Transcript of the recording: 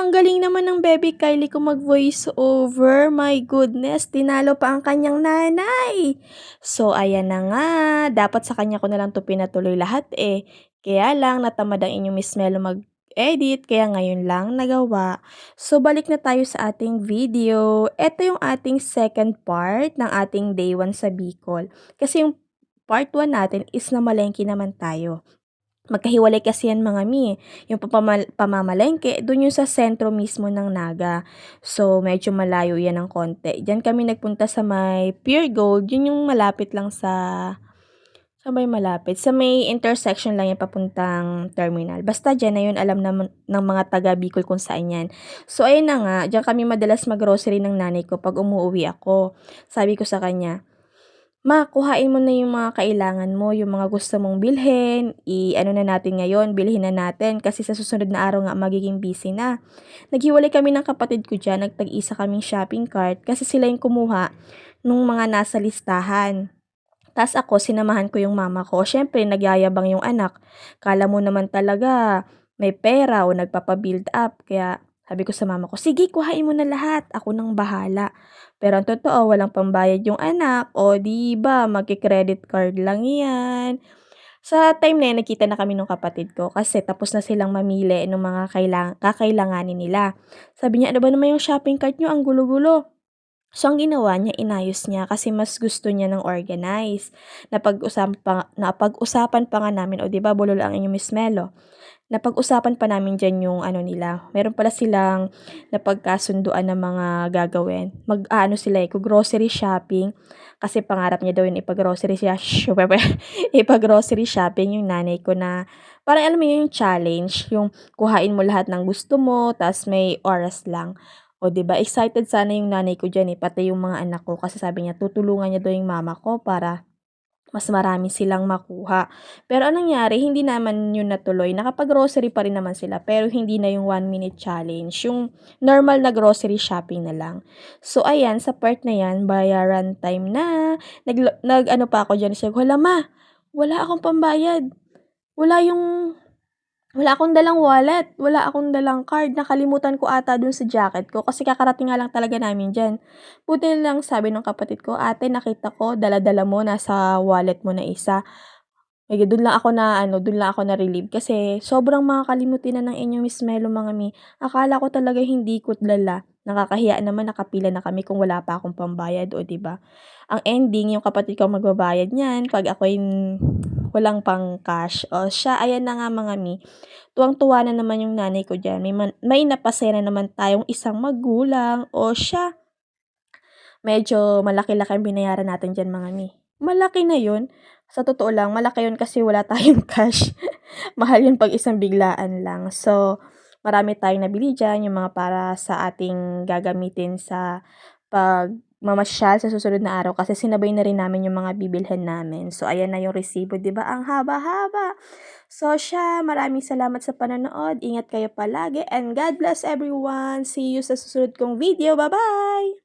ang galing naman ng baby Kylie ko mag-voice over. My goodness, tinalo pa ang kanyang nanay. So, ayan na nga. Dapat sa kanya ko na lang 'to pinatuloy lahat eh. Kaya lang, natamad ang inyong Miss Melo mag-edit, kaya ngayon lang nagawa. So, balik na tayo sa ating video. Ito yung ating second part ng ating day 1 sa Bicol. Kasi yung part 1 natin is namalengke naman tayo. Magkahiwalay kasi yan mga mi, yung pamamalengke, dun yung sa sentro mismo ng Naga. So, medyo malayo yan ng konti. Diyan kami nagpunta sa may Pure Gold, yun yung malapit lang sa may malapit. Sa may intersection lang yan papuntang terminal. Basta dyan na yun, alam naman ng mga taga Bicol kung saan yan. So, ayun na nga, dyan kami madalas mag-grocery ng nanay ko pag umuwi ako. Sabi ko sa kanya, "Ma, kuhain mo na yung mga kailangan mo, yung mga gusto mong bilhin, i-ano na natin ngayon, bilhin na natin kasi sa susunod na araw nga magiging busy na." Naghiwalay kami ng kapatid ko diyan, nagtag-isa kaming shopping cart kasi sila yung kumuha nung mga nasa listahan. Tas ako, sinamahan ko yung mama ko. Siyempre, nagyayabang yung anak. Kala mo naman talaga may pera o nagpapa-build up. Kaya sabi ko sa mama ko, sige, kuhain mo na lahat. Ako nang bahala. Pero ang totoo, walang pambayad yung anak. O, di ba, magki-credit card lang yan. Sa time na yun, nakita na kami ng kapatid ko kasi tapos na silang mamili ng mga kakailanganin nila. Sabi niya, ano ba naman yung shopping cart nyo? Ang gulo-gulo. So, ang ginawa niya, inayos niya kasi mas gusto niya ng organize. Napag-usapan pa nga namin, o 'di ba bulol ang inyong Miss Melo. Napag-usapan pa namin diyan yung ano nila, meron pala silang napagkasunduan na mga gagawin. Mag-aano sila, grocery shopping kasi pangarap niya daw yun ipag-grocery ipag-grocery shopping yung nanay ko na parang alam mo yun, yung challenge, yung kuhain mo lahat ng gusto mo ta's may oras lang. O 'di ba, excited sana yung nanay ko diyan, pati yung mga anak ko kasi sabi niya tutulungan niya daw yung mama ko para mas marami silang makuha. Pero anong nangyari, hindi naman yun natuloy, nakapag-grocery pa rin naman sila pero hindi na yung 1 minute challenge, yung normal na grocery shopping na lang. So ayan, sa part na yan, bayaran time na, nag-ano pa ako diyan, sabi ko, "Hala ma, wala akong pambayad, wala yung wala akong dalang wallet, wala akong dalang card, nakalimutan ko ata dun sa jacket ko kasi kakarating nga lang talaga namin diyan." Buti na lang sabi ng kapatid ko, "Ate, nakita ko dala-dala mo, nasa wallet mo na isa." Dun lang ako na ano, dun lang ako na-relieve kasi sobrang makakalimutin na ng inyong Miss Melo mga mi. Akala ko talaga hindi ko dala. Nakakahiya naman, nakapila na kami kung wala pa akong pambayad, o 'di ba? Ang ending, yung kapatid ko magbabayad niyan 'pag ako'y walang pang cash. O siya, ayan na nga mga mi. Tuwang-tuwa na naman yung nanay ko diyan. May napasaya na naman tayong isang magulang. O siya, medyo malaki-laki ang binayaran natin diyan mga mi. Malaki na yun. Sa totoo lang, malaki yun kasi wala tayong cash. Mahal yun 'pag isang biglaan lang. So, marami tayong nabili diyan, yung mga para sa ating gagamitin sa pagmamasyal sa susunod na araw kasi sinabay na rin namin yung mga bibilhan namin. So, ayan na yung resibo, 'di ba? Ang haba-haba. So, siya, maraming salamat sa panonood. Ingat kayo palagi and God bless everyone. See you sa susunod kong video. Bye-bye!